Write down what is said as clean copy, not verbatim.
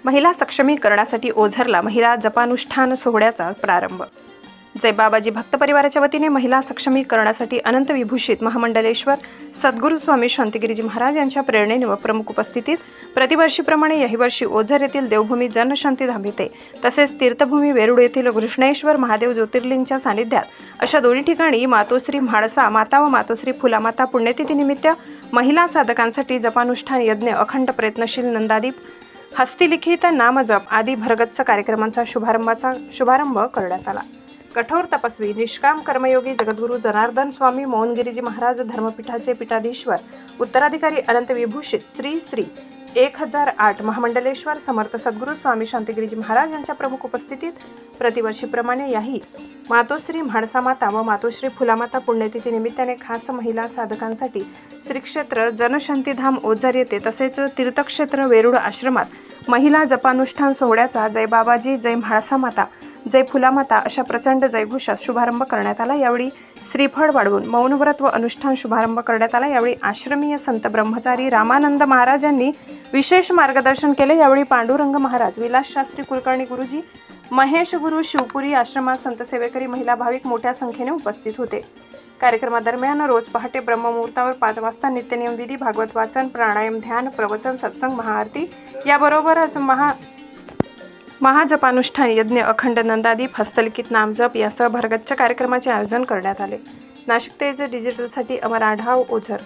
महिला सक्षमीकरणासाठी ओझरला महिला जपानुष्ठान सोहळ्याचा प्रारंभ। जय बाबाजी भक्त परिवाराच्या वतीने महिला सक्षमीकरणासाठी अनंत विभूषित महामंडलेश्वर सद्गुरू स्वामी शांतिगिरीजी महाराज यांच्या प्रेरणेने व प्रमुख उपस्थितीत प्रतिवर्षीप्रमाणे याही वर्षी ओझर येथील देवभूमी जनशांतीधाम येथे तसेच तीर्थभूमी वेरूळ येथील घृष्णेश्वर महादेव ज्योतिर्लिंगच्या सानिध्यात अशा दोन्ही ठिकाणी मातोश्री म्हाळसा माता व मातोश्री फुलामाता पुण्यतिथीनिमित्त महिला साधकांसाठी जपानुष्ठान यज्ञ अखंड प्रयत्नशील नंदादीप हस्तिलिखित नामजप आदी भरगच्च कार्यक्रमांचा शुभारंभ करण्यात आला। कठोर तपस्वी निष्काम कर्मयोगी जगद्गुरू जनार्दन स्वामी मोहनगिरीजी महाराज धर्मपीठाचे पीठाधीश्वर उत्तराधिकारी अनंत विभूषित श्री 1008 महामंडलेश्वर समर्थ सद्गुरू स्वामी शांतिगिरीजी महाराज यांच्या प्रमुख उपस्थितीत प्रतिवर्षीप्रमाणे याही मातोश्री म्हाळसा माता व मातोश्री फुलामाता पुण्यतिथी निमित्ताने खास महिला साधकांसाठी श्री क्षेत्र जनशांतीधाम ओझर येथे तसेच तीर्थक्षेत्र वेरूळ आश्रमात महिला जपानुष्ठान सोहळ्याचा जय बाबाजी जय म्हाळसा माता जय फुलामाता अशा प्रचंड जयघोषात शुभारंभ करण्यात आला। यावेळी श्रीफळ वाढवून मौनव्रत व अनुष्ठान शुभारंभ करण्यात आला। यावेळी आश्रमीय संत ब्रह्मचारी रामानंद महाराज यांनी विशेष मार्गदर्शन केले। यावेळी पांडुरंग महाराज विलास शास्त्री कुलकर्णी गुरुजी महेश गुरु शिवपुरी आश्रमात संत सेवेकरी महिला भाविक मोठ्या संख्येने उपस्थित होते। कार्यक्रमादरम्यान रोज पहाटे ब्रह्ममुहूर्तावर 5 वाजता नित्यनियम विधी भागवत वाचन प्राणायाम ध्यान प्रवचन सत्संग महाआरती याबरोबरच महाजपानुष्ठान यज्ञ अखंड नंदादीप हस्तलिखित नामजप यासह भरगच्च कार्यक्रमाचे आयोजन करण्यात आले। नाशिक तेज डिजिटलसाठी अमर आढाव ओझर।